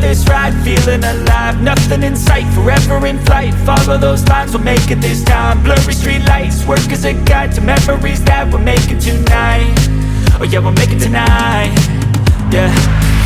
this ride, feeling alive. Nothing in sight, forever in flight. Follow those lines, we'll make it this time. Blurry street lights, work as a guide to memories that we're making tonight. Oh yeah, we'll make it tonight. Yeah,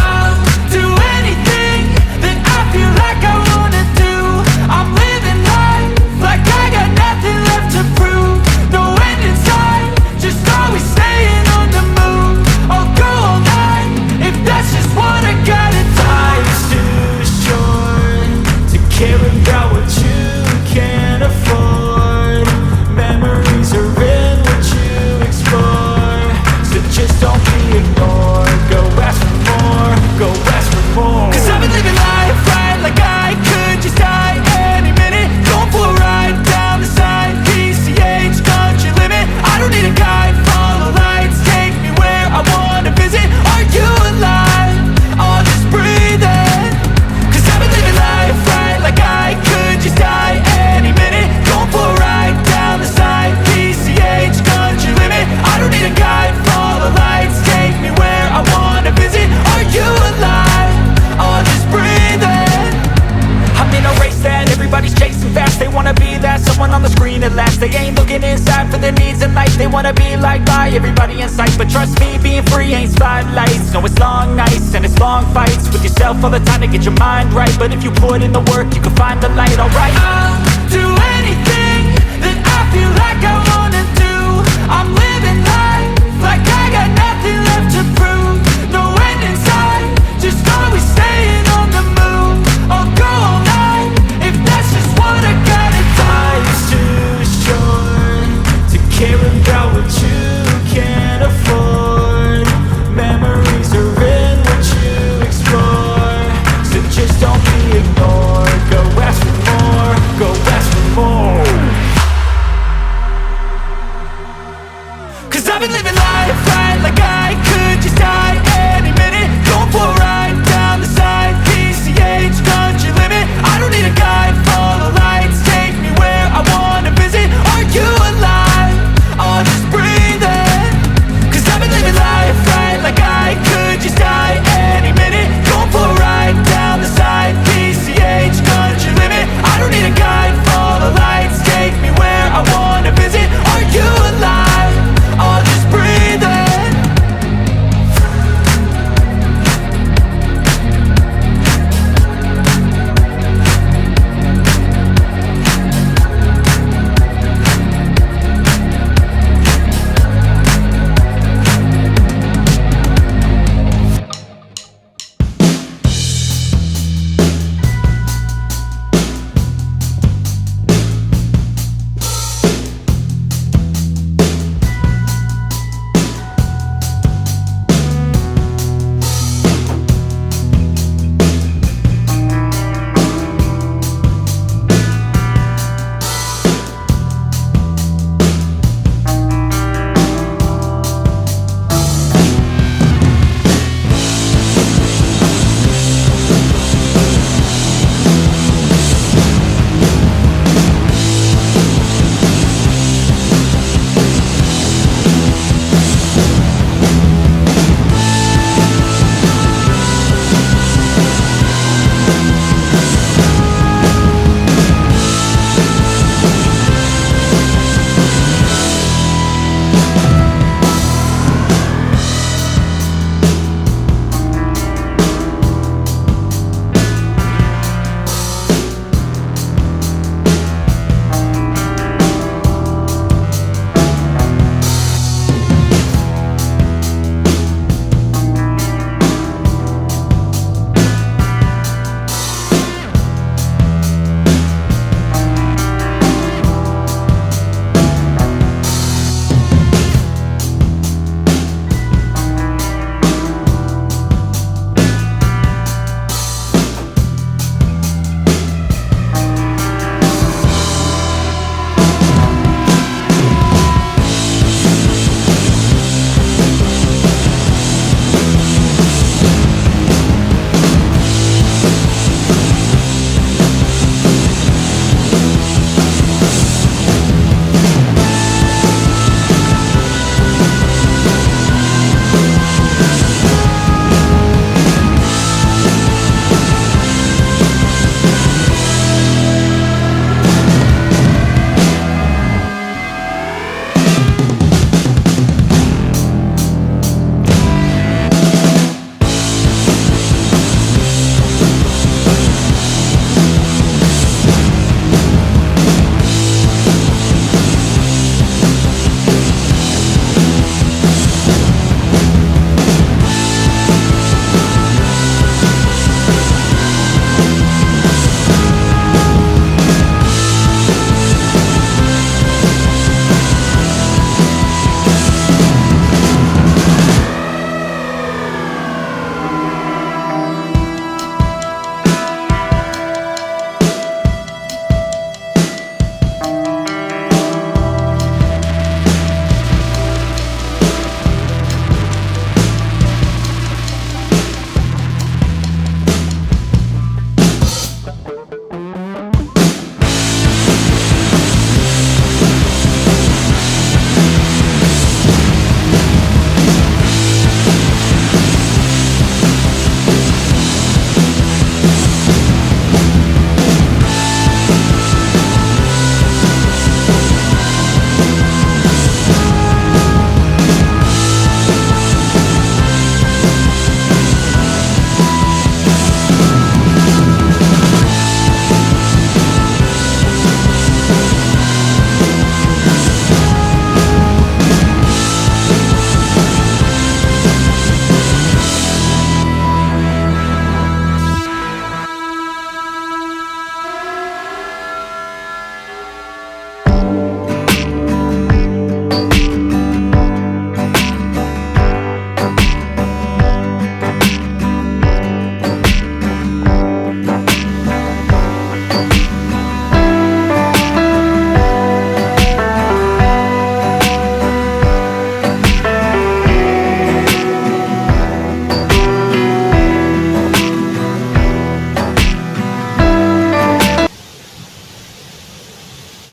I'll do anything that I feel like I wanna do. I'm living life like I got nothing left to prove. No end in sight, just always staying on the move. I'll go all night if that's just what I gotta do. Life's too short to care about what you can't afford. Memories are in what you explore, so just don't be ignored. Go ask for more, go ask for more. Cause I've been living life right like I could just die any minute. Going for a ride down the side, PCH, country limit. I don't need a guide, follow lights, take me where I wanna visit. Are you alive? I'll just breathe in. Cause I've been living life right like I could just die any minute. Going for a ride down the side, PCH, country limit. I don't need a guide, follow lights, take me where I wanna visit. Are you alive? I'll just breathe in. I'm in a race that everybody's chasing fast. They wanna be that someone on the screen at last. They ain't looking inside for their needs in life. They wanna be liked by everybody in sight. But trust me, being free ain't spotlights. No, it's long nights and it's long fights with yourself all the time to get your mind right. But if you put in the work, you can find the light, alright. I'll do anything that I feel like I wanna do. I'm living life like I got nothing left to prove. No end in sight, just always staying on the move. I'll go all night if that's just what I gotta do. Life's too short to care about what you can't afford. Memories are in what you explore, so just don't be ignored. Go ask for more, go ask for more. Cause I've been living life